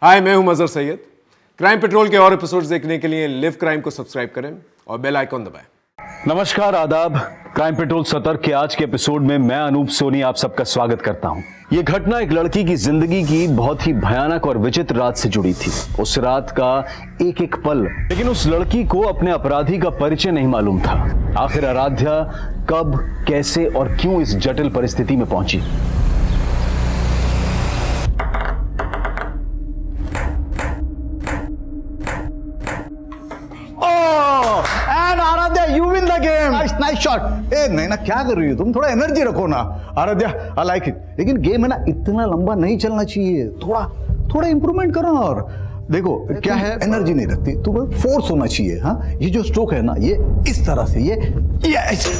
हाय, मैं हूं मजहर Syed. Crime petrol के और एपिसोड्स देखने के लिए लिव क्राइम को सब्सक्राइब करें और बेल आइकॉन दबाएं। नमस्कार, आदाब। क्राइम पेट्रोल सतर्क के आज के एपिसोड में मैं अनूप सोनी आप सबका स्वागत करता हूं। यह घटना एक लड़की की जिंदगी की बहुत ही भयानक और विचित्र रात से जुड़ी थी। उस रात का एक एक पल, लेकिन उस लड़की को अपने अपराधी का परिचय नहीं मालूम था। आखिर आराध्या कब, कैसे और क्यों इस जटिल परिस्थिति में पहुंची? Nice shot. ए नहीं ना, क्या कर रही हो तुम? थोड़ा एनर्जी रखो ना आराध्या, आई लाइक इट। लेकिन गेम है ना, इतना लंबा नहीं चलना चाहिए, थोड़ा इंप्रूवमेंट करो। और देखो क्या है, एनर्जी नहीं रखती, तुम्हें फोर्स होना चाहिए। हाँ, ये जो स्ट्रोक है ना, ये इस तरह से, ये ऐसे।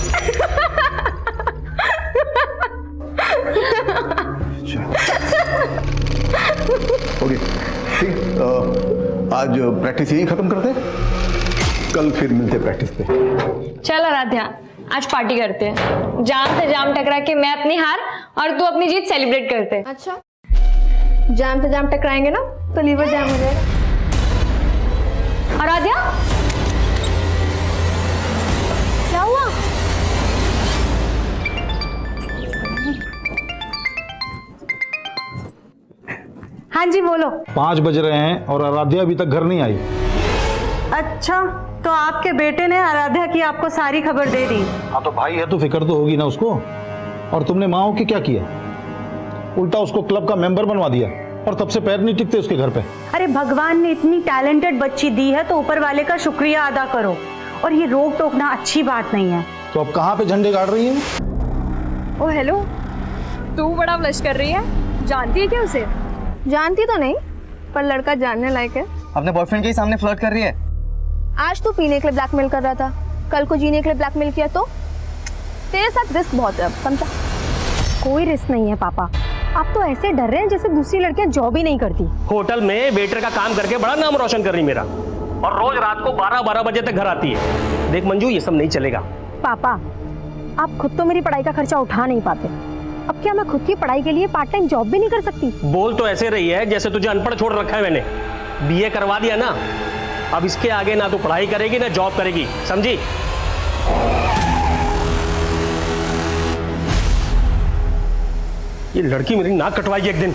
ओके ठीक, आज प्रैक्टिस यही खत्म करते हैं, कल फिर मिलते प्रैक्टिस पे। चल आराध्या, आज पार्टी करते हैं। जाम से जाम टकरा के मैं अपनी हार और तू अपनी जीत सेलिब्रेट करते हैं। अच्छा, जाम से जाम टकराएंगे ना तो लीवर जाम हो जाएगा। आराध्या, क्या हुआ? हाँ जी बोलो। 5 बज रहे हैं और आराध्या अभी तक घर नहीं आई। अच्छा, तो आपके बेटे ने आराध्या की आपको सारी खबर दे दी? हाँ, तो भाई है तो फिक्र तो होगी ना उसको। और तुमने माँ हो के क्या किया? उल्टा उसको क्लब का मेंबर बनवा दिया और तब से पैर नहीं टिकते उसके घर पे। अरे भगवान ने इतनी टैलेंटेड बच्ची दी है तो ऊपर वाले का शुक्रिया अदा करो। और ये रोक टोकना अच्छी बात नहीं है। तो अब कहाँ पे झंडे गाड़ रही है? ओ हेलो, तू बड़ा ब्लश कर रही है। जानती है क्या उसे? जानती तो नहीं, पर लड़का जानने लायक है। अपने बॉयफ्रेंड के ही सामने फ्लर्ट कर रही है। आज तो पीने के लिए ब्लैकमेल कर रहा था, कल को जीने के लिए ब्लैकमेल किया तो तेरे साथ रिस्क बहुत है। अब समझा? कोई रिस्क नहीं है पापा। आप तो ऐसे डर रहे हैं जैसे दूसरी लड़कियां जॉब ही नहीं करती। होटल में वेटर का काम करके बड़ा नाम रोशन कर रही मेरा, और रोज रात को 12-12 बजे तक घर आती है। देख मंजू, ये सब नहीं चलेगा। पापा, आप खुद तो मेरी पढ़ाई का खर्चा उठा नहीं पाते, अब क्या मैं खुद की पढ़ाई के लिए पार्ट टाइम जॉब भी नहीं कर सकती? बोल तो ऐसे रही है जैसे तुझे अनपढ़ छोड़ रखा है मैंने। बीए करवा दिया ना, अब इसके आगे ना तू पढ़ाई करेगी ना जॉब करेगी, समझी? ये लड़की मेरी नाक कटवाएगी एक दिन।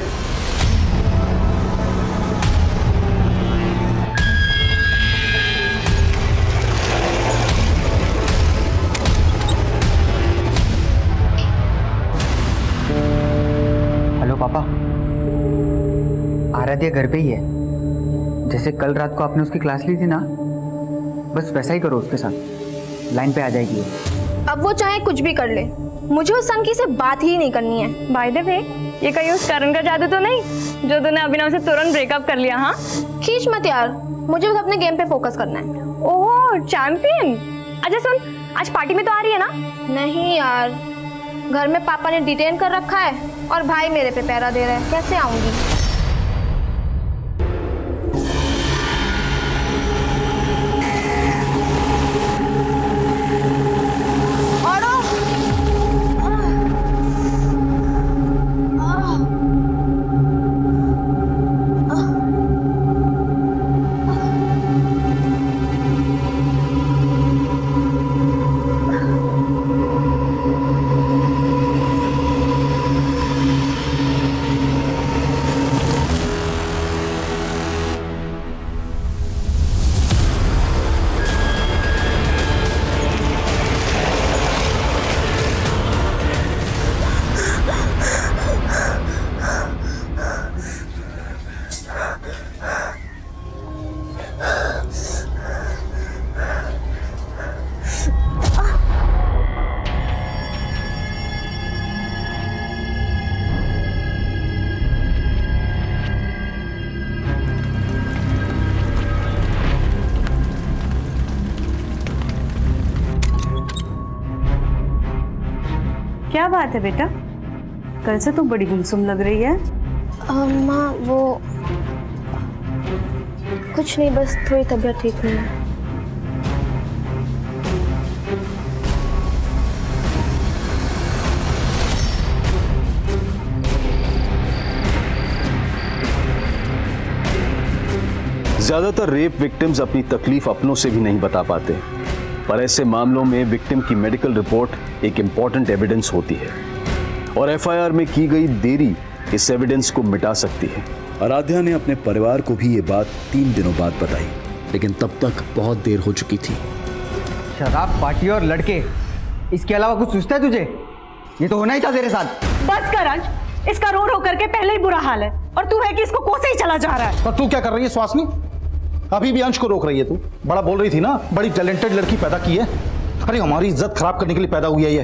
हेलो पापा, आराध्या घर पे ही है। जैसे कल रात को आपने उसकी क्लास ली थी ना, बस वैसा ही करो उसके साथ, लाइन पे आ जाएगी। अब वो चाहे कुछ भी कर ले, मुझे उस संकी से बात ही नहीं करनी है। बाय द वे, ये कहीं उस करण का जादू तो नहीं जो तूने अभिनव से तुरंत ब्रेकअप कर लिया? हाँ, खींच मत यार, मुझे बस अपने गेम पे फोकस करना है। ओह चैंपियन। अच्छा सुन, आज पार्टी में तो आ रही है ना? नहीं यार, घर में पापा ने डिटेन कर रखा है और भाई मेरे पे पहरा दे रहा है, कैसे आऊंगी? क्या बात है बेटा, कल से तू बड़ी गुमसुम लग रही है। माँ वो कुछ नहीं, बस थोड़ी तबीयत ठीक नहीं है। ज्यादातर रेप विक्टिम्स अपनी तकलीफ अपनों से भी नहीं बता पाते, पर ऐसे मामलों में विक्टिम की मेडिकल रिपोर्ट एक इंपॉर्टेंट एविडेंस होती है और एफआईआर में की गई देरी इस एविडेंस को मिटा सकती है। आराध्या ने अपने परिवार को भी ये बात 3 दिनों बाद बताई, लेकिन तब तक बहुत देर हो चुकी थी। शराब, पार्टी और लड़के, इसके अलावा कुछ सोचता है तुझे? ये तो होना ही था तेरे साथ। बस कर अंश, इसका रो रो करके पहले ही बुरा हाल है और तू है कि इसको कोसे ही चला जा रहा है। पर तू क्या कर रही है सुहासिनी? अभी भी अंश को रोक रही है तू। बड़ा बोल रही थी ना, बड़ी टैलेंटेड लड़की पैदा की है। अरे हमारी इज्जत खराब करने के लिए पैदा हुई है ये।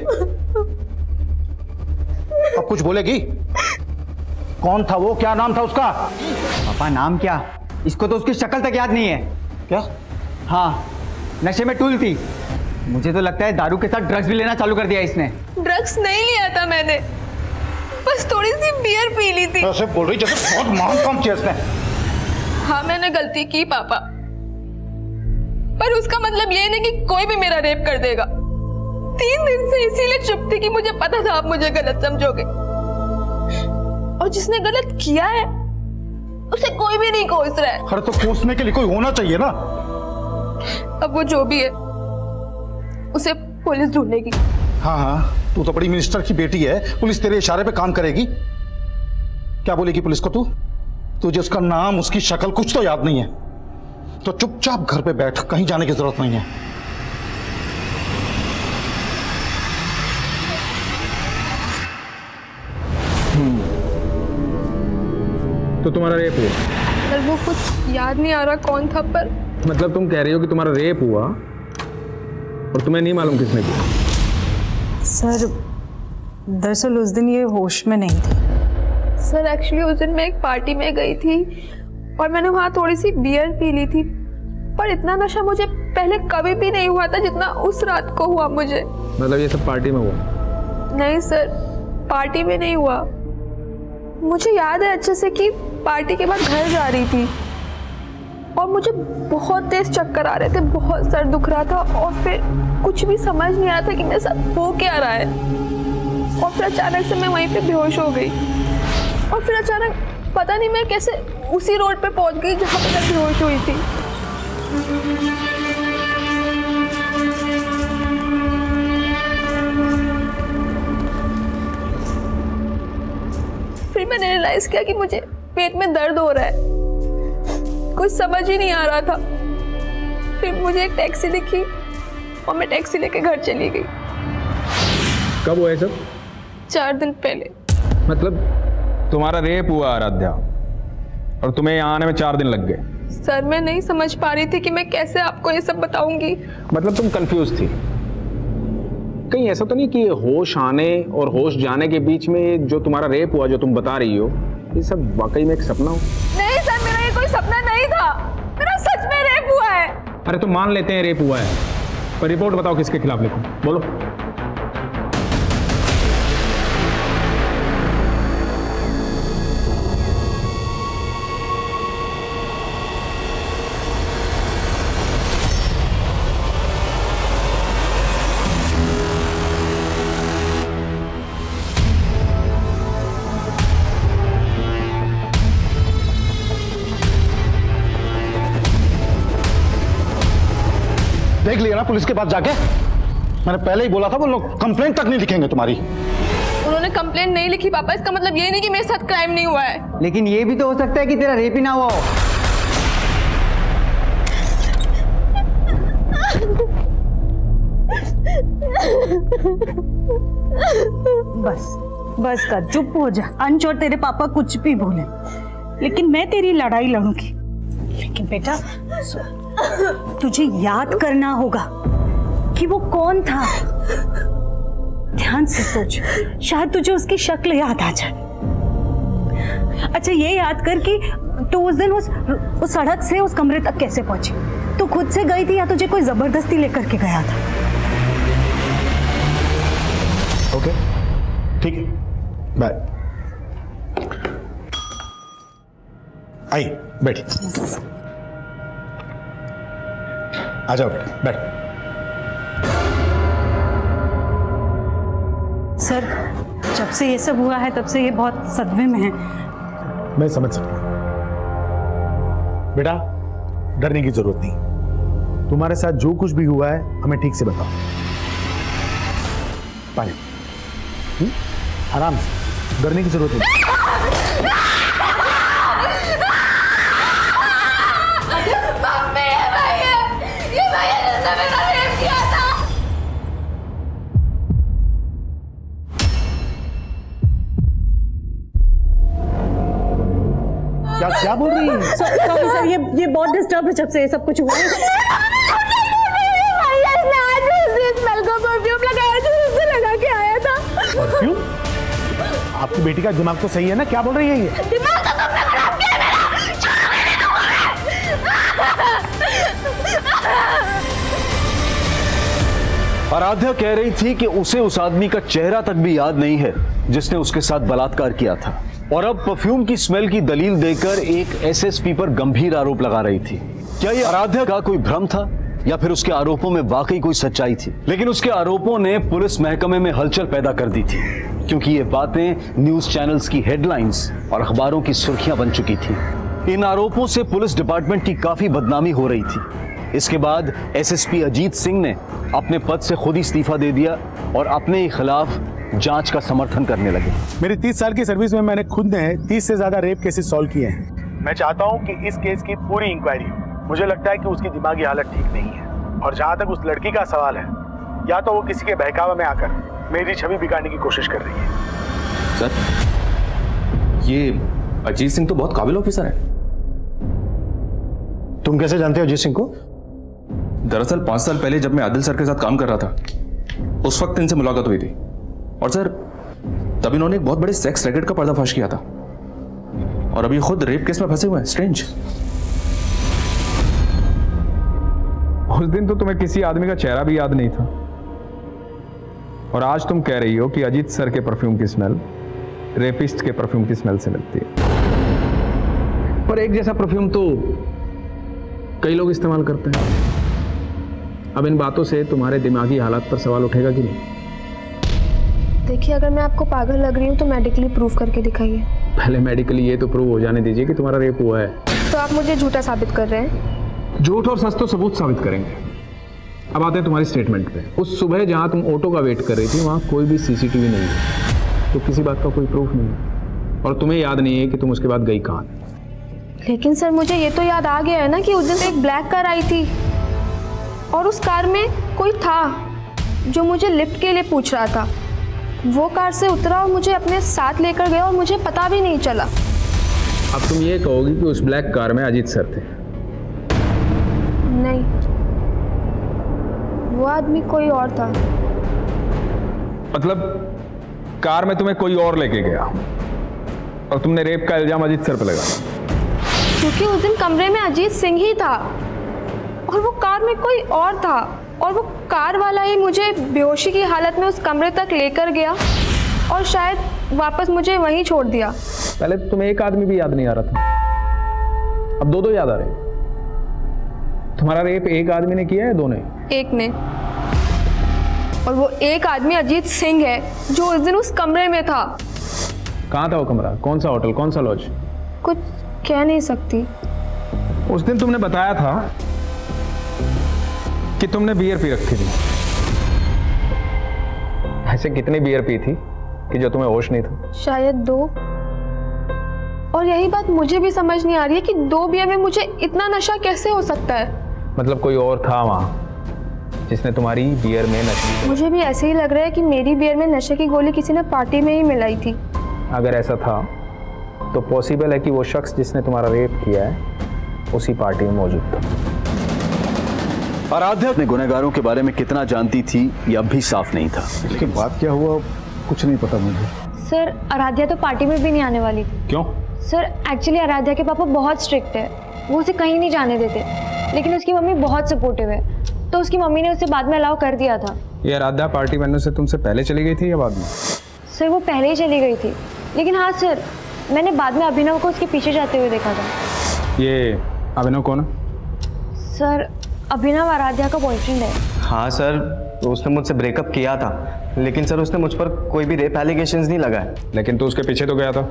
अब कुछ बोलेगी? कौन था वो, क्या नाम था उसका? पापा नाम क्या? इसको तो उसकी शक्ल तक याद नहीं है। क्या? हाँ, नशे में टूल थी। मुझे तो लगता है दारू के साथ ड्रग्स भी लेना चालू कर दिया इसने। ड्रग्स नहीं लिया था मैंने, बस थोड़ी सी बियर पी ली थी। ऐसे बोल रही जैसे बहुत महान काम किया इसने। हाँ मैंने गलती की पापा, पर उसका मतलब ये नहीं कि कोई भी मेरा रेप कर देगा। 3 दिन से इसीलिए चुप थी कि मुझे पता था आप मुझे गलत समझोगे, और जिसने गलत किया है उसे कोई भी नहीं कोस रहा है। अरे तो कोसने के लिए कोई होना चाहिए ना। अब वो जो भी है उसे पुलिस ढूंढेगी। हाँ हाँ, तू तो बड़ी मिनिस्टर की बेटी है, पुलिस तेरे इशारे पे काम करेगी। क्या बोलेगी पुलिस को तू? तुझे उसका नाम, उसकी शक्ल कुछ तो याद नहीं है, तो चुपचाप घर पे बैठ, कहीं जाने की जरूरत नहीं है। तो तुम्हारा रेप हुआ? सर वो कुछ याद नहीं आ रहा कौन था, पर मतलब तुम कह रही हो कि तुम्हारा रेप हुआ और तुम्हें नहीं मालूम किसने किया? सर दरअसल उस दिन ये होश में नहीं थी। सर एक्चुअली उस दिन मैं एक पार्टी में गई थी और मैंने वहाँ थोड़ी सी बियर पी ली थी, पर इतना नशा मुझे पहले कभी भी नहीं हुआ था जितना उस रात को हुआ मुझे। मतलब ये सब पार्टी में हुआ? नहीं सर, पार्टी में नहीं हुआ। मुझे याद है अच्छे से कि पार्टी के बाद घर जा रही थी और मुझे बहुत तेज चक्कर आ रहे थे, बहुत सर दुख रहा था और फिर कुछ भी समझ नहीं आ रहा था कि मेरे साथ हो क्या रहा है। और फिर अचानक से मैं वहीं पे बेहोश हो गई और फिर अचानक पता नहीं मैं कैसे उसी रोड पे पहुंच गई जहाँ पे मैं बेहोश हुई थी। फिर मैंने रियलाइज किया कि मुझे पेट में दर्द हो रहा है, कुछ समझ ही नहीं आ रहा था। फिर मुझे एक टैक्सी दिखी और मैं टैक्सी लेके घर चली गई। कब हुआ ये सब? 4 दिन पहले। मतलब तुम्हारा रेप हुआ आराध्या और तुम्हें यहाँ आने में 4 दिन लग गए? सर मैं नहीं समझ पा रही थी कि मैं कैसे आपको ये सब बताऊंगी। मतलब तुम कंफ्यूज थी? कहीं ऐसा तो नहीं कि होश आने और होश जाने के बीच में जो तुम्हारा रेप हुआ, जो तुम बता रही हो, ये सब वाकई में एक सपना हो? नहीं सर, मेरा ये कोई सपना नहीं था, मेरा सच में रेप हुआ है। अरे तो मान लेते हैं रेप हुआ है, पर रिपोर्ट बताओ किसके खिलाफ लिखूं, बोलो। देख लिया ना पुलिस के पास जाके? मैंने पहले ही बोला था वो लोग कंप्लेंट तक नहीं लिखेंगे तुम्हारी। उन्होंने कंप्लेंट नहीं लिखी पापा, इसका मतलब ये नहीं कि मेरे साथ क्राइम नहीं हुआ है। लेकिन ये भी तो हो सकता है कि तेरा रेप ही ना हुआ हो। बस बस कर, चुप हो जा। अंश और तेरे पापा कुछ भी बोले, लेकिन मैं तेरी लड़ाई लड़ूंगी। लेकिन बेटा तुझे याद करना होगा कि वो कौन था। ध्यान से सोच, शायद तुझे उसकी शक्ल याद आ जाए। अच्छा ये याद कर कि तू उस दिन उस सड़क से उस कमरे तक कैसे पहुंची? तू खुद से गई थी या तुझे कोई जबरदस्ती लेकर के गया था? ओके ठीक है, बाय। आई बैठी, आ जाओ बैठ। सर जब से ये सब हुआ है तब से ये बहुत सदमे में है। मैं समझ सकता हूं बेटा, डरने की जरूरत नहीं। तुम्हारे साथ जो कुछ भी हुआ है हमें ठीक से बताओ। पानी, आराम से, डरने की जरूरत नहीं। क्या बोल रही है? सॉरी सर, ये बहुत डिस्टर्ब है जब से ये सब कुछ हुआ है। परफ्यूम? आपकी बेटी का दिमाग तो सही है ना? क्या बोल रही है ये? दिमाग तो तुमने खराब किया मेरा। आराध्या कह रही थी कि उसे उस आदमी का चेहरा तक भी याद नहीं है जिसने उसके साथ बलात्कार किया था, और अब परफ्यूम की स्मेल की दलील देकर एक एसएसपी पर गंभीर आरोप लगा रही थी। क्या यह आराध्या का कोई भ्रम था या फिर उसके आरोपों में वाकई कोई सच्चाई थी? लेकिन उसके आरोपों ने पुलिस महकमे में हलचल पैदा कर दी थी, क्योंकि ये बातें न्यूज चैनल्स की हेडलाइंस और अखबारों की सुर्खियां बन चुकी थी। इन आरोपों से पुलिस डिपार्टमेंट की काफी बदनामी हो रही थी। इसके बाद एसएसपी अजीत सिंह ने अपने पद से खुद ही इस्तीफा दे दिया और अपने ही खिलाफ जांच का समर्थन करने लगे। मेरी 30 साल की सर्विस में मैंने खुद ने 30 से ज्यादा रेप केसेस सॉल्व किए हैं। मैं चाहता हूं कि इस केस की पूरी इंक्वायरी हो। मुझे लगता है कि उसकी दिमागी हालत ठीक नहीं है, और जहां तक उस लड़की का सवाल है, या तो वो किसी के बहकावे में आकर मेरी छवि बिगाड़ने की कोशिश कर रही है। सर, ये अजीत सिंह तो बहुत काबिल ऑफिसर है। तुम कैसे जानते हो अजीत सिंह को? दरअसल 5 साल पहले जब मैं आदिल सर के साथ काम कर रहा था, उस वक्त इनसे मुलाकात हुई थी, और सर तब इन्होंने एक बहुत बड़े सेक्स रैकेट का पर्दाफाश किया था, और अभी खुद रेप केस में फंसे हुए हैं। स्ट्रेंज। उस दिन तो तुम्हें किसी आदमी का चेहरा भी याद नहीं था, और आज तुम कह रही हो कि अजीत सर के परफ्यूम की स्मेल रेपिस्ट के परफ्यूम की स्मेल से मिलती है। पर एक जैसा परफ्यूम तो कई लोग इस्तेमाल करते हैं। अब इन बातों से तुम्हारे दिमागी हालात पर सवाल उठेगा कि नहीं? देखिए, अगर मैं आपको पागल लग रही हूँ तो मेडिकली प्रूफ करके दिखाइए। पहले मेडिकली ये तो प्रूव हो जाने दीजिए कि तुम्हारा रेप हुआ है। तो आप मुझे झूठा साबित कर रहे हैं? झूठ और सच तो सबूत साबित करेंगे। अब आते हैं तुम्हारी स्टेटमेंट पे। उस सुबह जहां तुम ऑटो का वेट कर रही थी वहां कोई भी सीसीटीवी नहीं है, तो किसी बात का कोई प्रूफ नहीं है, और तुम्हें याद नहीं है कि तुम उसके बाद गई कहां। लेकिन सर, मुझे ये तो याद आ गया है ना कि उस दिन एक ब्लैक कार आई थी, और उस कार में कोई था जो मुझे लिफ्ट के लिए पूछ रहा था। वो कार से उतरा और मुझे अपने साथ लेकर गया, और मुझे पता भी नहीं चला। अब तुम ये कहोगी कि उस ब्लैक कार में अजीत सर थे? नहीं, वो आदमी कोई और था। मतलब कार में तुम्हें कोई और लेके गया, और तुमने रेप का इल्जाम अजीत सर पे लगाया? क्योंकि उस दिन कमरे में अजीत सिंह ही था, और वो कार में कोई और था, और वो कार वाला ही मुझे बेहोशी की हालत में उस कमरे तक लेकर गया, और शायद वापस मुझे वहीं छोड़ दिया। पहले तो तुम्हें एक आदमी भी याद नहीं आ रहा था, अब दो याद आ रहे हैं। तुम्हारा रेप एक आदमी ने किया है, दो ने? एक ने, और वो एक आदमी अजीत सिंह है जो उस दिन उस कमरे में था। कहाँ था वो कमरा? कौन सा होटल, कौन सा लॉज? कुछ कह नहीं सकती। उस दिन तुमने बताया था कि तुमने बियर पी रखी थी। ऐसे कितनी बियर पी थी कि जो तुम्हें होश नहीं था? शायद 2। और यही बात मुझे भी समझ नहीं आ रही है कि 2 बियर में मुझे इतना नशा कैसे हो सकता है। मतलब कोई और था वहां जिसने तुम्हारी बियर में नशे? मुझे भी ऐसे ही लग रहा है कि मेरी बियर में नशे की गोली किसी ने पार्टी में ही मिलाई थी। अगर ऐसा था तो पॉसिबल है कि वो शख्स जिसने तुम्हारा रेप किया है उसी पार्टी में मौजूद था। आराध्या अपने गुनहगारों के बारे में कितना जानती थी ये अब भी साफ नहीं था। लेकिन बात क्या हुआ कुछ नहीं पता मुझे। सर, आराध्या तो पार्टी में भी नहीं आने वाली थी। क्यों? सर, एक्चुअली आराध्या के पापा बहुत स्ट्रिक्ट है, वो उसे कहीं नहीं जाने देते, लेकिन उसकी मम्मी बहुत सपोर्टिव है, तो उसकी मम्मी ने उसे बाद में अलाउ कर दिया था। ये आराध्या पार्टी बनने से तुमसे पहले चली गई थी या बाद में? सर, वो पहले ही चली गई थी, लेकिन हाँ सर, मैंने बाद में अभिनव को उसके पीछे जाते हुए देखा था। ये अभिनव कौन है? सर, अभिनव आराध्या का बॉयफ्रेंड है। हाँ सर, उसने मुझसे ब्रेकअप किया था, लेकिन सर उसने मुझ पर कोई भी रेप एलिगेशंस नहीं लगाए। लेकिन तू उसके पीछे तो गया था?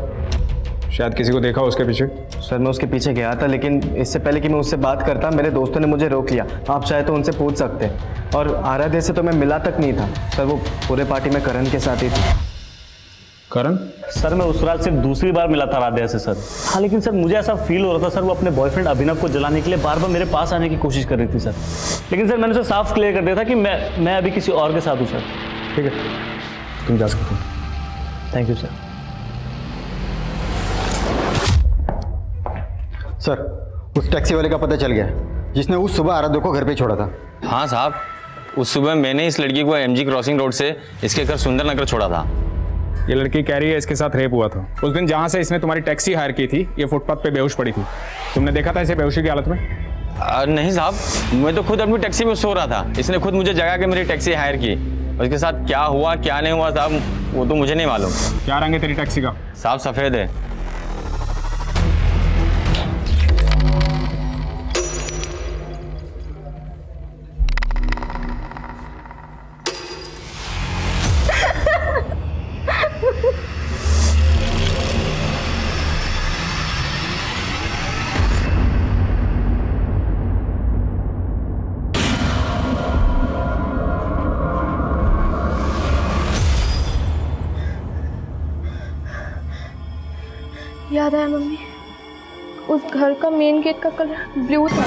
शायद किसी को देखा उसके पीछे। सर मैं उसके पीछे गया था, लेकिन इससे पहले कि मैं उससे बात करता मेरे दोस्तों ने मुझे रोक लिया। आप चाहे तो उनसे पूछ सकते हैं। और आराध्या से तो मैं मिला तक नहीं था सर, वो पूरे पार्टी में करण के साथ ही थी। करण? सर मैं उस रात सिर्फ दूसरी बार मिला था आराध्या से सर। हाँ लेकिन सर मुझे ऐसा फील हो रहा था सर, वो अपने बॉयफ्रेंड अभिनव को जलाने के लिए बार बार मेरे पास आने की कोशिश कर रही थी सर। लेकिन सर मैंने उसे साफ क्लियर कर दिया था कि मैं अभी किसी और के साथ हूँ सर। ठीक है, तुम जा सकते हो। Thank you sir. सर उस टैक्सी वाले का पता चल गया जिसने उस सुबह आराध्या को घर पे छोड़ा था। हाँ साहब, उस सुबह मैंने इस लड़की को एमजी क्रॉसिंग रोड से इसके घर सुंदर नगर छोड़ा था। ये लड़की कह रही है इसके साथ रेप हुआ था। उस दिन जहाँ से इसने तुम्हारी टैक्सी हायर की थी, ये फुटपाथ पे बेहोश पड़ी थी। तुमने देखा था इसे बेहोशी की हालत में? नहीं साहब, मैं तो खुद अपनी टैक्सी में सो रहा था। इसने खुद मुझे जगा के मेरी टैक्सी हायर की। उसके साथ क्या हुआ क्या नहीं हुआ साहब, वो तो मुझे नहीं मालूम। क्या रंग है तेरी टैक्सी का? साहब सफ़ेद है। याद आया मम्मी, उस घर का मेन गेट का कलर ब्लू था,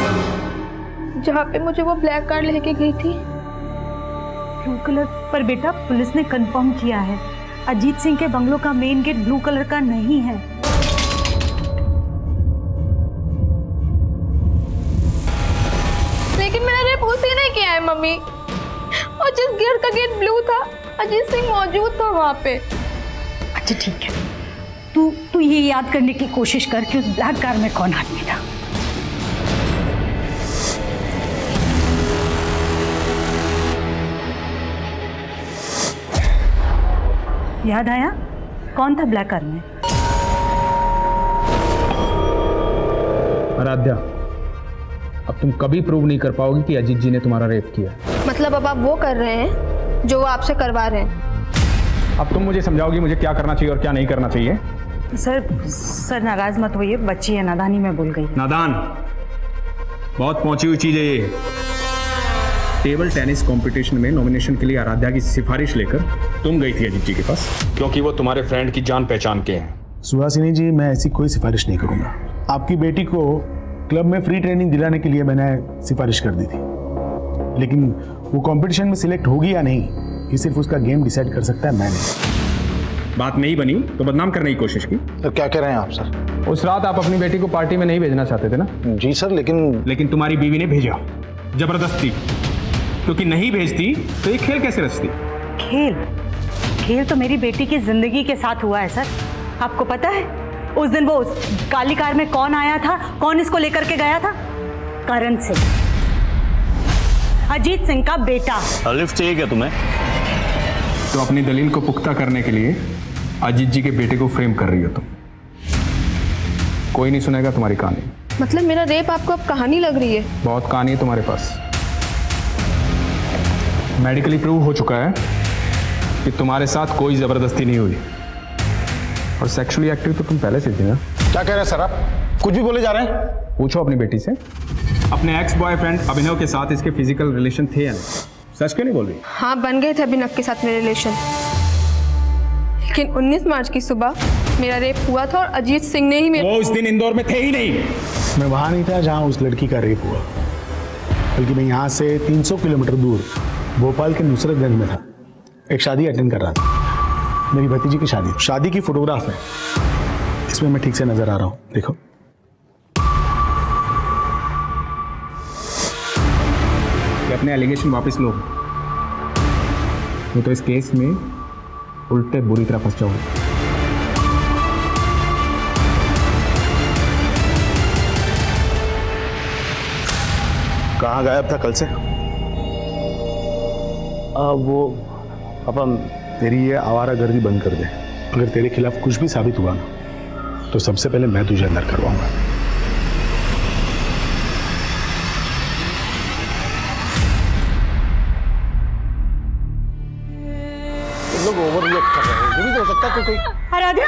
जहाँ पे मुझे वो ब्लैक कार लेके गई थी। Blue colour? पर बेटा पुलिस ने कंफर्म किया है अजीत सिंह के बंगलों का मेन गेट ब्लू कलर का नहीं है। लेकिन मेरा रेप उसी ने किया है मम्मी, और जिस घर का गेट ब्लू था अजीत सिंह मौजूद था वहाँ पे। अच्छा ठीक है, तू ये याद करने की कोशिश कर कि उस ब्लैक कार में कौन आदमी था। याद आया कौन था ब्लैक कार में? आराध्या, अब तुम कभी प्रूव नहीं कर पाओगी कि अजीत जी ने तुम्हारा रेप किया। मतलब अब आप वो कर रहे हैं जो वो आपसे करवा रहे हैं। अब तुम मुझे समझाओगी मुझे क्या करना चाहिए और क्या नहीं करना चाहिए? सर नाराज मत होइए, बच्ची है, नादानी में भूल गई। नादान? बहुत पहुंची हुई चीज है ये। टेबल टेनिस कंपटीशन में नॉमिनेशन के लिए आराध्या की सिफारिश लेकर तुम गई थी अजीत जी के पास, क्योंकि वो तुम्हारे फ्रेंड की जान पहचान के हैं। सुहासिनी जी, मैं ऐसी कोई सिफारिश नहीं करूंगा। आपकी बेटी को क्लब में फ्री ट्रेनिंग दिलाने के लिए मैंने सिफारिश कर दी थी, लेकिन वो कंपटीशन में सिलेक्ट होगी या नहीं ये सिर्फ उसका गेम डिसाइड कर सकता है, मैं नहीं। बात नहीं बनी तो बदनाम करने की कोशिश की। तो क्या कह रहे हैं आप सर? उस रात आप अपनी बेटी को पार्टी में नहीं भेजना चाहते थे ना? जी सर, लेकिन तुम्हारी बीवी ने भेजा जबरदस्ती, क्योंकि नहीं भेजती तो ये खेल कैसे रचती? खेल तो मेरी बेटी की जिंदगी के साथ हुआ है सर। आपको पता है उस दिन वो काली कार में कौन आया था, कौन इसको लेकर के गया था? करण सिंह, अजीत सिंह का बेटा। लिफ्ट चाहिए क्या तुम्हें? तो अपनी दलील को पुख्ता करने के लिए अजीत जी के बेटे को फ्रेम कर रही हो तुम। कोई नहीं सुनेगा तुम्हारी कहानी। मतलब मेरा रेप आपको अब कहानी लग रही है? बहुत कहानी है तुम्हारे पास। मेडिकली प्रूव हो चुका है कि तुम्हारे साथ कोई जबरदस्ती नहीं हुई, और सेक्सुअली एक्टिव तो तुम पहले से थी ना। क्या कह रहे हैं सर आप? कुछ भी बोले जा रहे हैं? पूछो अपनी बेटी से, अपने एक्स बॉयफ्रेंड अभिनव के साथ इसके फिजिकल रिलेशन थे या नहीं? सच क्यों नहीं बोल रही? हाँ, बन गए थे अभिनव के साथ मेरे रिलेशन, लेकिन 19 मार्च की सुबह मेरा रेप हुआ था और अजीत सिंह ने ही वो उस दिन इंदौर में थे ही नहीं। मैं वहां नहीं था जहां उस लड़की का रेप हुआ, बल्कि मैं यहाँ से 300 किलोमीटर दूर भोपाल के नुसरतगंज में था। एक शादी अटेंड कर रहा था, मेरी भतीजी की शादी की फोटोग्राफ है, इसमें मैं ठीक से नजर आ रहा हूँ, देखो। अपने एलिगेशन वापस लो, वो तो इस केस में उल्टे बुरी तरह फंस जाओगे। कहाँ गायब था कल से? वो अपन तेरी ये आवारागर्दी बंद कर दे। अगर तेरे खिलाफ कुछ भी साबित हुआ ना, तो सबसे पहले मैं तुझे अंदर करवाऊंगा। लोग ओवर रिएक्ट कर रहे हैं, ये भी तो हो सकता है कि कोई आराध्या,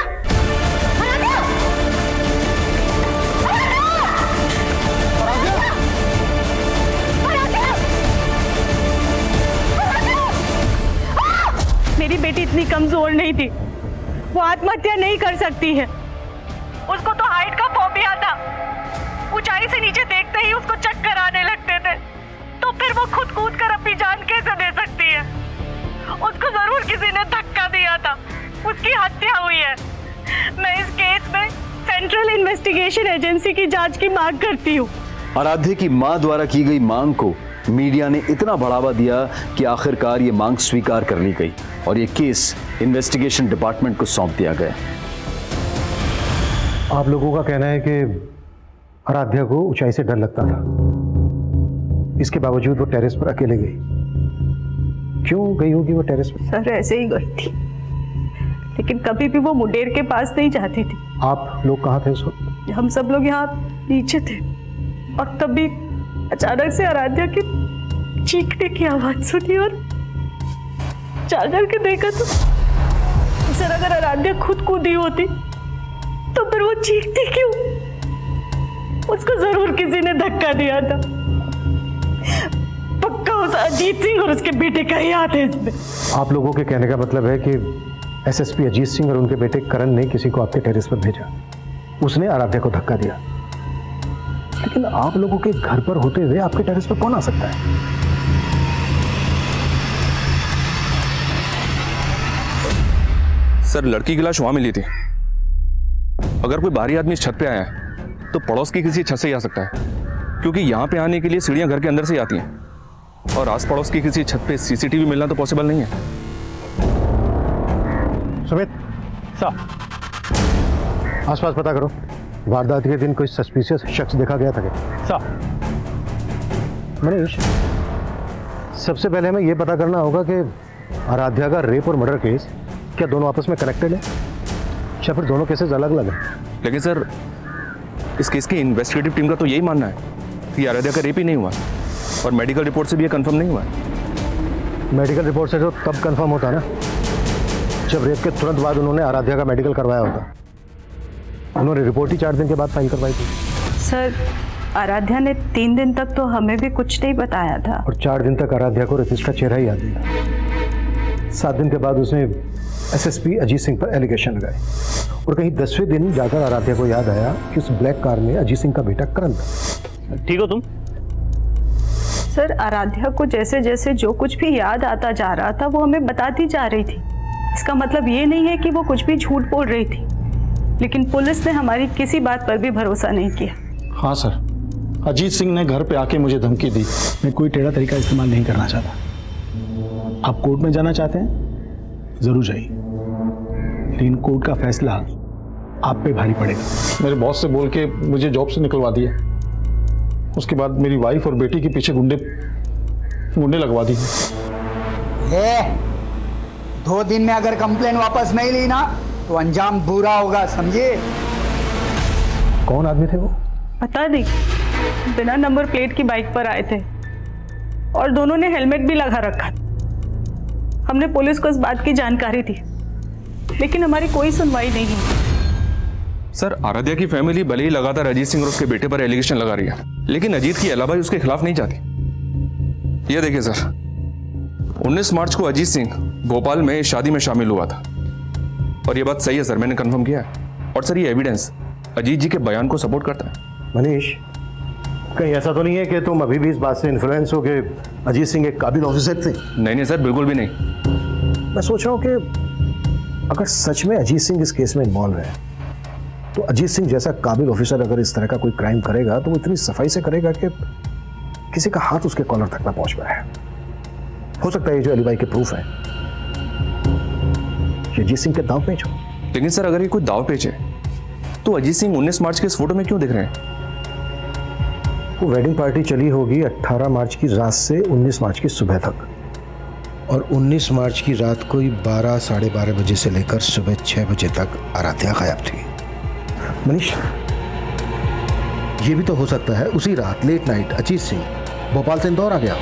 आराध्या! इतनी कमजोर नहीं थी, वो आत्महत्या नहीं कर सकती है। उसको तो हाइट का फोबिया था, ऊंचाई से नीचे देखते ही उसको चक्कर आने लगते थे, तो फिर वो खुद कूद कर अपनी जान कैसे दे सकती है? उसको जरूर किसी ने धक्का दिया था, उसकी हत्या हुई है। मैं इस केस में सेंट्रल इन्वेस्टिगेशन एजेंसी की जांच की मांग करती हूँ। आराध्या की मां द्वारा की गई मांग को मीडिया ने इतना बढ़ावा दिया कि आखिरकार ये मांग स्वीकार कर ली गई और ये केस इन्वेस्टिगेशन डिपार्टमेंट को सौंप दिया गया। आप लोगों का कहना है कि आराध्या को ऊंचाई से डर लगता था, इसके बावजूद वो टेरेस पर अकेले गई। क्यों गई होगी वो टेरेस पर? सर ऐसे ही गई थी, लेकिन कभी भी वो मुंडेर के पास नहीं जाती थी। आप लोग कहाँ थे उस वक्त? हम सब लोग यहाँ नीचे थे और तभी अचानक से आराध्या की चीखने की आवाज सुनी और जाकर के देखा तो सर अगर आराध्या खुद कूदी होती तो फिर वो चीखती क्यों? उसको जरूर किसी ने धक्का दिया था। पक्का उस अजीत सिंह और उसके बेटे का ही हाथ है इसमें। आप लोगों के कहने का मतलब है कि एसएसपी अजीत सिंह और उनके बेटे करण ने किसी को आपके टेरेस पर भेजा, उसने आराध्या को धक्का दिया। लेकिन आप लोगों के घर पर होते हुए आपके टेरेस पर कौन आ सकता है? सर लड़की की लाश वहां मिली थी। अगर कोई बाहरी आदमी इस छत पे आया है तो पड़ोस की किसी छत से ही आ सकता है, क्योंकि यहाँ पे आने के लिए सीढ़ियां घर के अंदर से ही आती हैं और आस पड़ोस की किसी छत पे सीसीटीवी मिलना तो पॉसिबल नहीं है। सुमित साहब, आसपास पता करो, वारदात के दिन कोई सस्पिशियस शख्स देखा गया था क्या? साहब। मनीष, सबसे पहले हमें यह पता करना होगा कि आराध्या का रेप और मर्डर केस क्या दोनों आपस में कनेक्टेड है या फिर दोनों केसेस अलग अलग हैं? लेकिन सर इस केस की इन्वेस्टिगेटिव टीम का तो यही मानना है कि आराध्या का रेप ही नहीं हुआ और मेडिकल रिपोर्ट से भी ये कंफर्म नहीं हुआ। मेडिकल रिपोर्ट से तो तब कंफर्म होता ना जब रेप के तुरंत बाद उन्होंने आराध्या का मेडिकल करवाया होता। उन्होंने रिपोर्ट ही 4 दिन के बाद फाइल करवाई थी। सर आराध्या ने 3 दिन तक तो हमें भी कुछ नहीं बताया था और 4 दिन तक आराध्या को रेपिस्ट का चेहरा ही याद नहीं। 7 दिन के बाद उसने एसएसपी अजीत सिंह पर एलिगेशन लगाए और कहीं 10वें दिन जाकर आराध्या को याद आया कि उस ब्लैक कार में अजीत सिंह का बेटा करण था। ठीक हो तुम? सर आराध्या को जैसे जैसे जो कुछ भी याद आता जा रहा था वो हमें बताती जा रही थी। इसका मतलब ये नहीं है कि वो कुछ भी झूठ बोल रही थी, लेकिन पुलिस ने हमारी किसी बात पर भी भरोसा नहीं किया। हाँ सर, अजीत सिंह ने घर पे आके मुझे धमकी दी। मैं कोई टेढ़ा तरीका इस्तेमाल नहीं करना चाहता। आप कोर्ट में जाना चाहते हैं, जरूर जाइए, लेकिन कोर्ट का फैसला आप पे भारी पड़ेगा। मेरे बॉस से बोल के मुझे जॉब से निकलवा दिया, उसके बाद मेरी वाइफ और बेटी के पीछे गुंडे लगवा दिए। 2 दिन में अगर कंप्लेन वापस नहीं ली ना तो अंजाम बुरा होगा, समझे? कौन आदमी थे वो? पता नहीं, बिना नंबर प्लेट की बाइक पर आए थे और दोनों ने हेलमेट भी लगा रखा। हमने पुलिस को इस बात की जानकारी दी, लेकिन हमारी कोई सुनवाई नहीं हुई। सर आराध्या की फैमिली भले ही लगातार अजीत सिंह और उसके बेटे पर एलिगेशन लगा रही है, लेकिन अजीत की अलाबाई उसके खिलाफ नहीं जाती। ये देखिए सर, 19 मार्च को अजीत सिंह भोपाल में शादी में शामिल हुआ था और ये बात सही है सर, मैंने कंफर्म किया है। और सर ये एविडेंस अजीत जी के बयान को सपोर्ट करता है। मनीष, कहीं ऐसा तो नहीं है कि तुम अभी भी इस बात से इन्फ्लुएंस हो कि अजीत सिंह एक काबिल ऑफिसर थे? नहीं सर, बिल्कुल भी नहीं। मैं सोच रहा हूँ कि अगर सच में अजीत सिंह इस केस में इन्वॉल्व है तो अजीत सिंह जैसा काबिल ऑफिसर अगर इस तरह का कोई क्राइम करेगा तो वो इतनी सफाई से करेगा कि किसी का हाथ उसके कॉलर तक ना पहुंच पाए। हो सकता है ये जो अलीबाई के प्रूफ है ये अजीत सिंह के दांव पेच हो। लेकिन सर अगर ये कोई दांव पेच है तो अजीत सिंह 19 मार्च के इस फोटो में क्यों दिख रहे हैं? वो वेडिंग पार्टी चली होगी 18 मार्च की रात से 19 मार्च की सुबह तक, और 19 मार्च की रात को ही 12 साढ़े 12 बजे से लेकर सुबह 6 बजे तक आराध्या गायब थी। मनीष, ये भी तो हो सकता है उसी रात लेट नाइट अजीत सिंह भोपाल से इंदौर आ गया।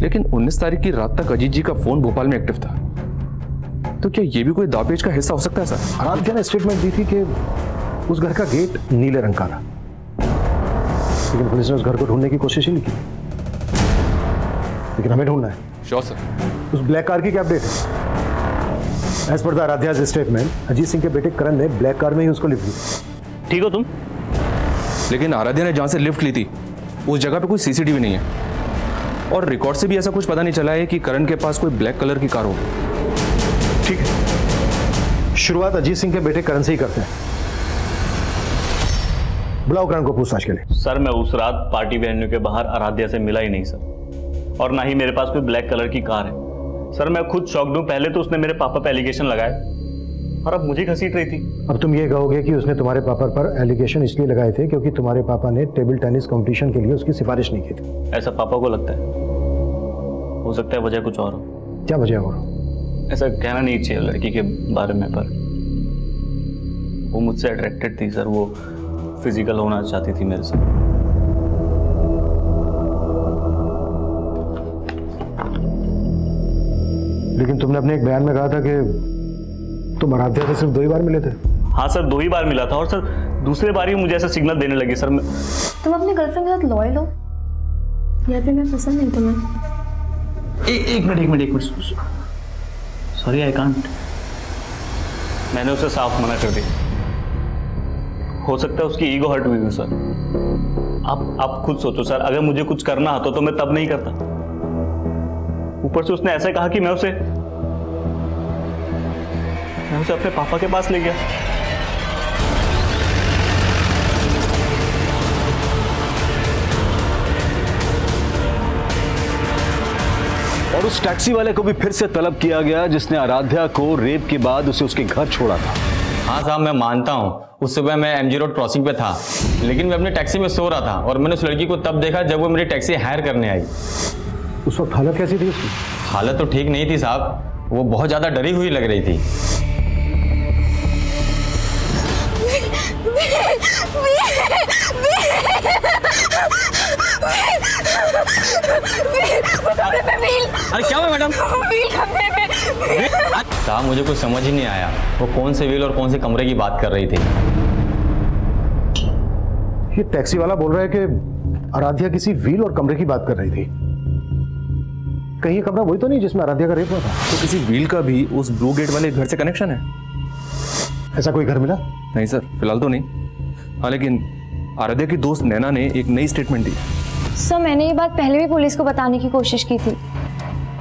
लेकिन 19 तारीख की रात तक अजीत जी का फोन भोपाल में एक्टिव था, तो क्या ये भी कोई दावपेच का हिस्सा हो सकता है सर? आराध्या ने स्टेटमेंट दी थी कि उस घर का गेट नीले रंग का था, लेकिन पुलिस ने उस घर को ढूंढने की कोशिश ही नहीं की। लेकिन हमें ढूंढना है। Sure sir. उस ब्लैक कार की क्या अपडेट है? एज पर द आराध्याज स्टेटमेंट, अजीत सिंह के बेटे करण ने ब्लैक कार में ही उसको लिफ्ट दी। ठीक हो तुम? लेकिन आराध्या ने जहां से लिफ्ट ली थी उस जगह पे कोई सीसीटीवी नहीं है और रिकॉर्ड से भी ऐसा कुछ पता नहीं चला है कि करण के पास कोई ब्लैक कलर की कार हो। ठीक है, शुरुआत अजीत सिंह के बेटे करण से ही करते हैं। बुलाओ करण को पूछताछ के लिए। सर मैं उस रात पार्टी वेन्यू के बाहर आराध्या से मिला ही नहीं सर, और ना ही मेरे पास कोई ब्लैक कलर की कार है। सर मैं खुद शॉक्ड हूं, पहले तो उसने मेरे पापा पे एलिगेशन लगाए और अब मुझे घसीट रही थी। अब तुम ये कहोगे कि उसने तुम्हारे पापा पर एलिगेशन इसलिए लगाए थे क्योंकि तुम्हारे पापा ने टेबल टेनिस कंपटीशन के लिए उसकी सिफारिश नहीं की थी। ऐसा पापा को लगता है, हो सकता है वजह कुछ और हो। क्या वजह हो? ऐसा कहना नहीं चाहिए लड़की के बारे में, पर वो मुझसे अट्रैक्टेड थी सर, वो फिजिकल होना चाहती थी मेरे से। लेकिन तुमने अपने एक बयान में कहा था कि तुम आराध्या से सिर्फ 2 ही बार मिले थे। हाँ सर 2 ही बार मिला था, और सर दूसरे बार ही मुझे ऐसा सिग्नल देने लगी। सर मैं तुम अपनी गर्लफ्रेंड के साथ लॉयल हो या फिर मैं पसंद नहीं तुम्हें? एक मिनट सॉरी आई कांट। मैंने उसे साफ मना कर दिया। हो सकता है उसकी ईगो हर्ट हुई हो सर। आप खुद सोचो सर, अगर मुझे कुछ करना आता तो मैं तब नहीं करता। ऊपर से उसने ऐसे कहा कि मैं उसे अपने पापा के पास ले गया। और उस टैक्सी वाले को भी फिर से तलब किया गया जिसने आराध्या को रेप के बाद उसे उसके घर छोड़ा था। हाँ साहब मैं मानता हूँ, उस सुबह मैं MG रोड क्रॉसिंग पे था, लेकिन मैं अपनी टैक्सी में सो रहा था और मैंने उस लड़की को तब देखा जब वो मेरी टैक्सी हायर करने आई। उस वक्त हालत कैसी थी उसकी? हालत तो ठीक नहीं थी साहब, वो बहुत ज़्यादा डरी हुई लग रही थी। अरे क्या हुआ मैडम? साहब मुझे कुछ समझ ही नहीं आया, वो कौन से व्हील और कौन से कमरे की बात कर रही थी। ये टैक्सी वाला बोल रहा है कि आराध्या किसी व्हील और कमरे की बात कर रही थी। कहीं ये कमरा वही तो नहीं जिसमें आराध्या का रेप हुआ था? तो किसी व्हील का भी उस ब्लू गेट वाले घर से कनेक्शन है? ऐसा कोई घर मिला? नहीं सर फिलहाल तो नहीं। हाँ लेकिन आराध्या की दोस्त नैना ने एक नई स्टेटमेंट दी। सर मैंने ये बात पहले भी पुलिस को बताने की कोशिश की थी,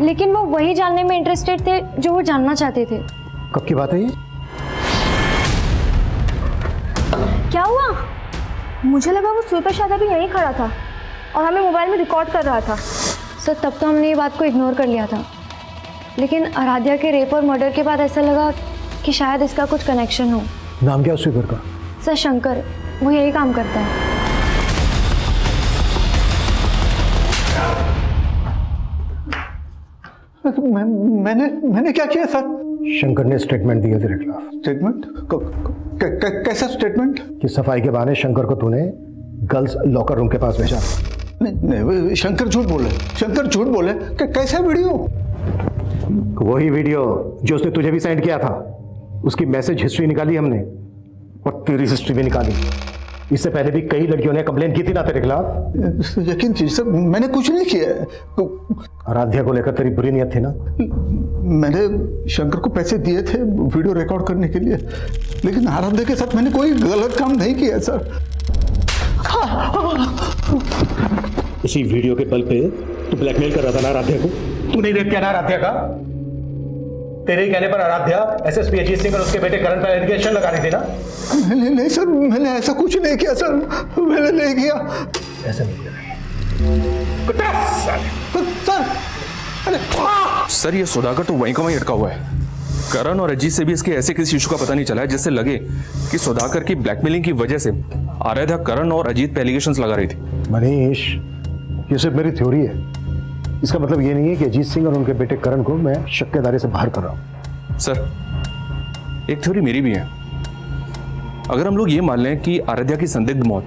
लेकिन वो वही जानने में इंटरेस्टेड थे जो वो जानना चाहते थे। कब की बात है ये? क्या हुआ? मुझे लगा वो स्वीपर शादा भी यहीं खड़ा था और हमें मोबाइल में रिकॉर्ड कर रहा था। सर तब तो हमने ये बात को इग्नोर कर लिया था, लेकिन आराध्या के रेप और मर्डर के बाद ऐसा लगा कि शायद इसका कुछ कनेक्शन हो। नाम क्या उस स्वीपर का? सर शंकर, वो यही काम करता है। मैंने क्या किया सर? शंकर ने स्टेटमेंट दिया तेरे खिलाफ। स्टेटमेंट? कैसा स्टेटमेंट? कि सफाई के बहाने शंकर को तूने गर्ल्स लॉकर रूम के पास भेजा। नहीं शंकर झूठ बोले, शंकर झूठ बोले। कैसा वीडियो? वही वीडियो जो उसने तुझे भी सेंड किया था। उसकी मैसेज हिस्ट्री निकाली हमने और तेरी हिस्ट्री भी निकाली। इससे पहले भी कई लड़कियों ने कंप्लेन की थी ना तेरे खिलाफ। यकीन कीजिए सर मैंने कुछ नहीं किया। आराध्या को लेकर तेरी बुरी नियत थी ना? मैंने शंकर को पैसे दिए थे वीडियो रिकॉर्ड करने के लिए, लेकिन आराध्या के साथ मैंने कोई गलत काम नहीं किया सर। इसी वीडियो के बल पे तू ब्लैकमेल कर रहा था ना आराध्या को? तू नहीं रेप किया ना आराध्या का? तेरे कहने पर आराध्या एसएसपी अजीत सिंह और उसके बेटे करण पर एलिगेशन लगा रही थी ना? नहीं सर मैंने ऐसा कुछ नहीं किया सर, मैंने नहीं किया। ऐसा नहीं किया सर ये सुधाकर तो वहीं का वहीं अटका हुआ है। करण और अजीत से भी इसके ऐसे किसी इशू का पता नहीं चला है जिससे लगे कि सुधाकर की ब्लैकमेलिंग की वजह से आराध्या करण और अजीत पे एलिगेशंस लगा रही थी। मनीष ये सिर्फ मेरी थ्योरी है, इसका मतलब ये नहीं है कि अजीत सिंह और उनके बेटे करण को मैं शक के दायरे से बाहर कर रहा हूं। सर एक थ्योरी मेरी भी है। अगर हम लोग ये मान लें कि आराध्या की संदिग्ध मौत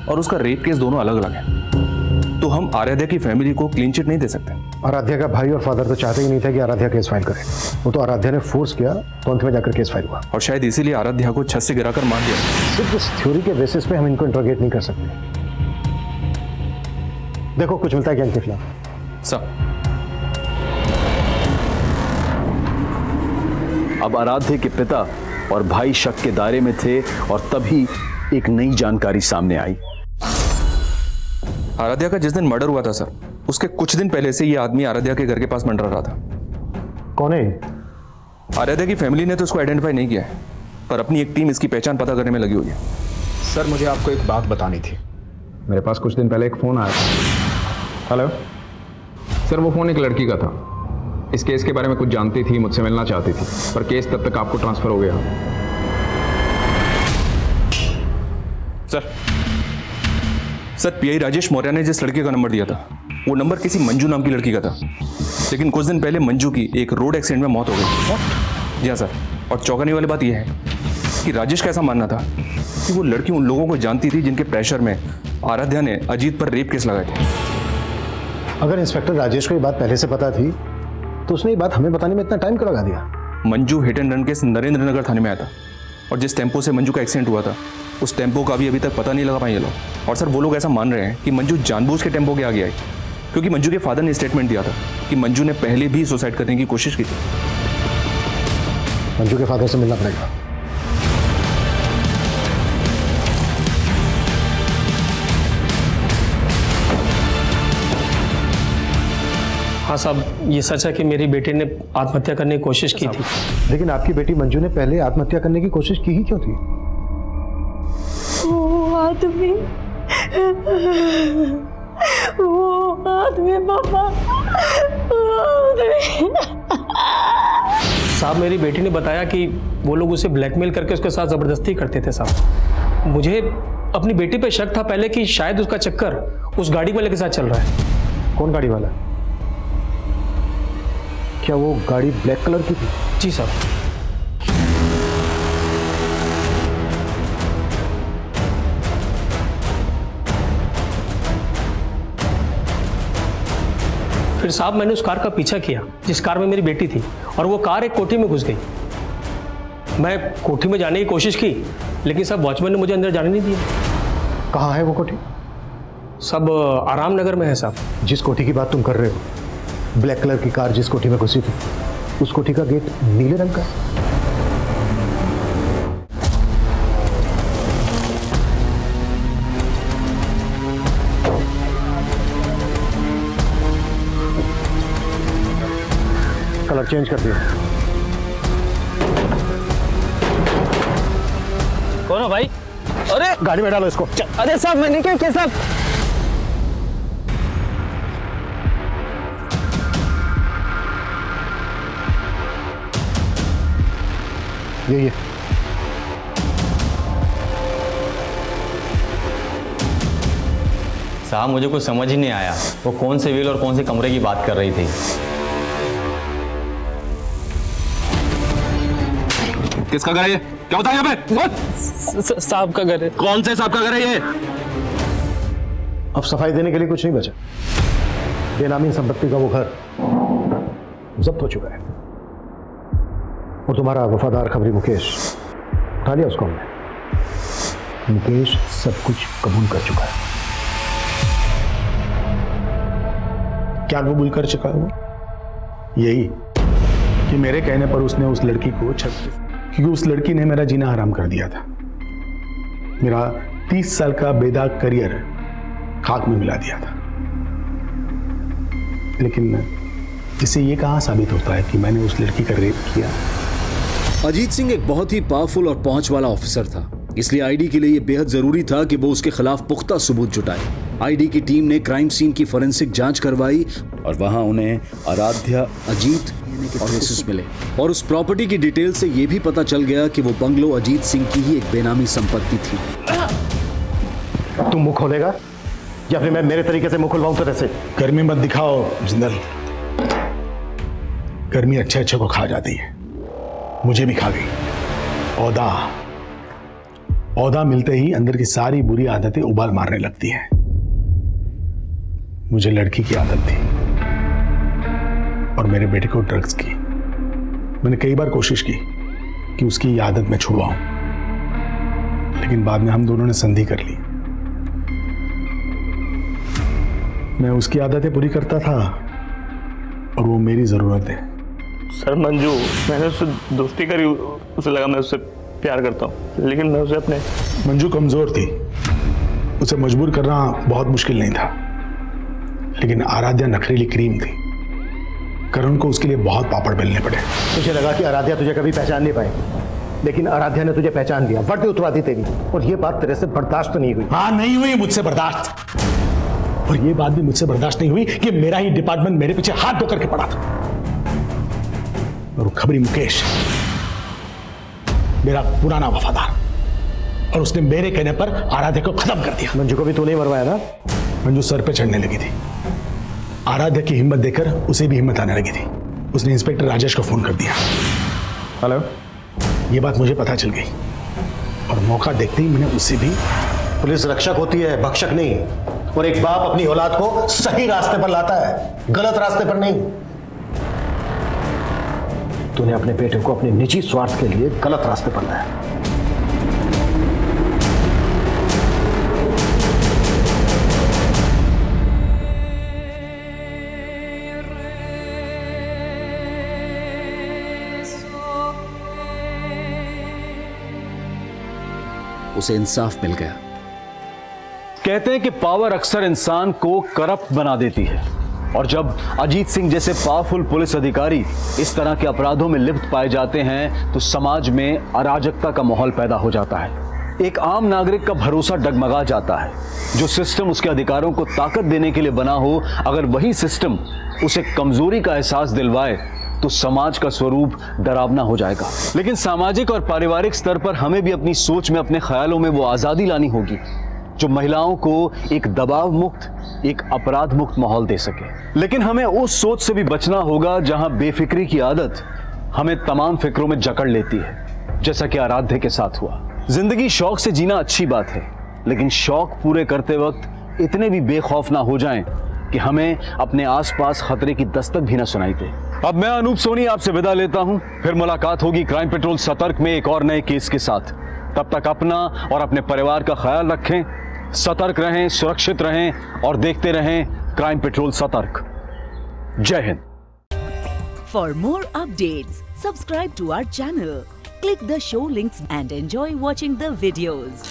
और उसका रेप केस दोनों अलग अलग हैं, तो हम आराध्या की फैमिली को क्लीन चिट नहीं दे सकते। आराध्या का भाई और फादर तो चाहते ही नहीं था कि आराध्या केस फाइल करे। वो तो आराध्या ने फोर्स किया तो अंत में जाकर केस फाइल हुआ। और शायद इसीलिए आराध्या को छत से गिराकर मार दिया। सिर्फ इस थ्योरी के बेसिस पे हम इनको इंट्रोगेट नहीं कर सकते। देखो कुछ मिलता है क्या इनके खिलाफ? सर अब आराध्य के पिता और भाई शक के दायरे में थे और तभी एक नई जानकारी सामने आई। आराध्या का जिस दिन मर्डर हुआ था सर, उसके कुछ दिन पहले से ये आदमी आराध्या के घर के पास मंडरा रहा था। कौन है? आराध्या की फैमिली ने तो उसको आइडेंटिफाई नहीं किया है, पर अपनी एक टीम इसकी पहचान पता करने में लगी हुई है। सर मुझे आपको एक बात बतानी थी। मेरे पास कुछ दिन पहले एक फ़ोन आया था। हेलो सर, वो फ़ोन एक लड़की का था। इस केस के बारे में कुछ जानती थी, मुझसे मिलना चाहती थी, पर केस तब तक आपको ट्रांसफ़र हो गया। सर पीआई राजेश मौर्य ने जिस लड़के का नंबर दिया था, वो नंबर किसी मंजू नाम की लड़की का था, लेकिन कुछ दिन पहले मंजू की एक रोड एक्सीडेंट में मौत हो गई। जी हाँ सर, और चौंकाने वाली बात यह है कि राजेश का ऐसा मानना था कि वो लड़की उन लोगों को जानती थी जिनके प्रेशर में आराध्या ने अजीत पर रेप केस लगाए थे। अगर इंस्पेक्टर राजेश को ये बात पहले से पता थी तो उसने ये बात हमें बताने में इतना टाइम क्यों लगा दिया? Manju hit and run case Narendra Nagar थाने में आया था, और जिस टेम्पो से मंजू का एक्सीडेंट हुआ था उस टेम्पो का भी अभी तक पता नहीं लगा पाए ये लोग। और सर वो लोग ऐसा मान रहे हैं कि मंजू जानबूझ के टेम्पो के आगे आई, क्योंकि मंजू के फादर ने स्टेटमेंट दिया था कि मंजू ने पहले भी सुसाइड करने की कोशिश की थी। मंजू के फादर से मिलना पड़ेगा। हाँ साहब, ये सच है कि मेरी बेटी ने आत्महत्या करने की कोशिश की थी। लेकिन आपकी बेटी मंजू ने पहले आत्महत्या करने की कोशिश की ही क्यों थी? वो आदमी पापा, साहब मेरी बेटी ने बताया कि वो लोग उसे ब्लैकमेल करके उसके साथ ज़बरदस्ती करते थे साहब। मुझे अपनी बेटी पे शक था पहले कि शायद उसका चक्कर उस गाड़ी वाले के साथ चल रहा है। कौन गाड़ी वाला? क्या वो गाड़ी ब्लैक कलर की थी? जी साहब। फिर साहब मैंने उस कार का पीछा किया जिस कार में मेरी बेटी थी, और वो कार एक कोठी में घुस गई। मैं कोठी में जाने की कोशिश की, लेकिन सब वॉचमैन ने मुझे अंदर जाने नहीं दिया। कहाँ है वो कोठी? सब आराम नगर में है साहब। जिस कोठी की बात तुम कर रहे हो, ब्लैक कलर की कार जिस कोठी में घुसी थी, उस कोठी का गेट नीले रंग का है। कलर चेंज कर दिया। कौन हो भाई? अरे गाड़ी में डालो इसको। अरे साहब मैंने क्या किया साहब? ये साहब मुझे कुछ समझ ही नहीं आया, वो कौन से व्हील और कौन से कमरे की बात कर रही थी। किसका घर है ये? क्या होता है यहाँ पे? साहब का घर है। कौन से साहब का घर है ये? अब सफाई देने के लिए कुछ नहीं बचा। बेनामी संपत्ति का वो घर जब्त हो चुका है, और तुम्हारा वफादार खबरी मुकेश उठा लिया उसको हमने। मुकेश सब कुछ कबूल कर चुका है। क्या कबूल कर चुका है वो? यही कि मेरे कहने पर उसने उस लड़की को क्योंकि उस लड़की ने मेरा जीना हराम कर दिया था। मेरा 30 साल का बेदाग करियर खाक में मिला दिया था। लेकिन इससे ये कहाँ साबित होता है कि मैंने उस लड़की का रेप किया? अजीत सिंह एक बहुत ही पावरफुल और पहुंच वाला ऑफिसर था, इसलिए आईडी के लिए यह बेहद जरूरी था कि वो उसके खिलाफ पुख्ता सबूत जुटाए। आईडी की टीम ने क्राइम सीन की फोरेंसिक जांच करवाई और वहां उन्हें आराध्या, अजीत और ट्रेसेस मिले, और उस प्रॉपर्टी की डिटेल से यह भी पता चल गया कि वो बंगलो अजीत सिंह की ही एक बेनामी संपत्ति थी। तुम मुंह खोलेगा या फिर मैं मेरे तरीके से मुंह खुलवाऊं तरह से? गर्मी मत दिखाओ जिंदल, गर्मी अच्छे अच्छे को खा जाती है, मुझे भी खा गई। औदा मिलते ही अंदर की सारी बुरी आदतें उबाल मारने लगती हैं। मुझे लड़की की आदत थी और मेरे बेटे को ड्रग्स की। मैंने कई बार कोशिश की कि उसकी ये आदत मैं छुड़वाऊं, लेकिन बाद में हम दोनों ने संधि कर ली। मैं उसकी आदतें पूरी करता था और वो मेरी जरूरत है सर मंजू, मैंने उससे दोस्ती करी, उसे लगा मैं उससे प्यार करता हूँ, लेकिन मैं उसे अपने... मंजू कमजोर थी, उसे मजबूर करना बहुत मुश्किल नहीं था, लेकिन आराध्या नखरीली क्रीम थी। करण को उसके लिए बहुत पापड़ बेलने पड़े। तुझे लगा कि आराध्या तुझे कभी पहचान नहीं पाएगी, लेकिन आराध्या ने तुझे पहचान लिया, वर्दी उतरा दी तेरी, और ये बात तेरे से बर्दाश्त नहीं हुई। हाँ, नहीं हुई मुझसे बर्दाश्त, और ये बात भी मुझसे बर्दाश्त नहीं हुई कि मेरा ही डिपार्टमेंट मेरे पीछे हाथ धो करके पड़ा था। और वो खबरी मुकेश, मेरा पुराना वफादार, और उसने मेरे कहने पर आराध्या को खत्म कर दिया। मंजू को भी तूने मरवाया ना? मंजू सर पे चढ़ने लगी थी। आराध्या की हिम्मत देखकर उसे भी हिम्मत आने लगी थी। उसने इंस्पेक्टर राजेश को फोन कर दिया। हेलो। ये बात मुझे पता चल गई, और मौका देखते ही मैंने उसे भी... पुलिस रक्षक होती है, भक्षक नहीं, और एक बाप अपनी औलाद को सही रास्ते पर लाता है, गलत रास्ते पर नहीं। तूने अपने बेटे को अपने निजी स्वार्थ के लिए गलत रास्ते पर लाया। उसे इंसाफ मिल गया। कहते हैं कि पावर अक्सर इंसान को करप्ट बना देती है, और जब अजीत सिंह जैसे पावरफुल पुलिस अधिकारी इस तरह के अपराधों में लिप्त पाए जाते हैं तो समाज में अराजकता का माहौल पैदा हो जाता है। एक आम नागरिक का भरोसा डगमगा जाता है। जो सिस्टम उसके अधिकारों को ताकत देने के लिए बना हो, अगर वही सिस्टम उसे कमजोरी का एहसास दिलवाए तो समाज का स्वरूप डरावना हो जाएगा। लेकिन सामाजिक और पारिवारिक स्तर पर हमें भी अपनी सोच में, अपने ख्यालों में वो आजादी लानी होगी जो महिलाओं को एक दबाव मुक्त, एक अपराध मुक्त माहौल दे सके। लेकिन हमें उस सोच से भी बचना होगा जहां बेफिक्री की आदत हमें तमाम फिक्रों में जकड़ लेती है, जैसा कि आराध्य के साथ हुआ। जिंदगी शौक से जीना अच्छी बात है, लेकिन शौक पूरे करते वक्त इतने भी बेखौफ ना हो जाएं कि हमें अपने आसपास खतरे की दस्तक भी ना सुनाई दे। अब मैं अनूप सोनी आपसे विदा लेता हूं, फिर मुलाकात होगी क्राइम पेट्रोल सतर्क में एक और नए केस के साथ। तब तक अपना और अपने परिवार का ख्याल रखें, सतर्क रहें, सुरक्षित रहें और देखते रहें क्राइम पेट्रोल सतर्क। जय हिंद। For more updates subscribe to our channel, click the show links and enjoy watching the videos.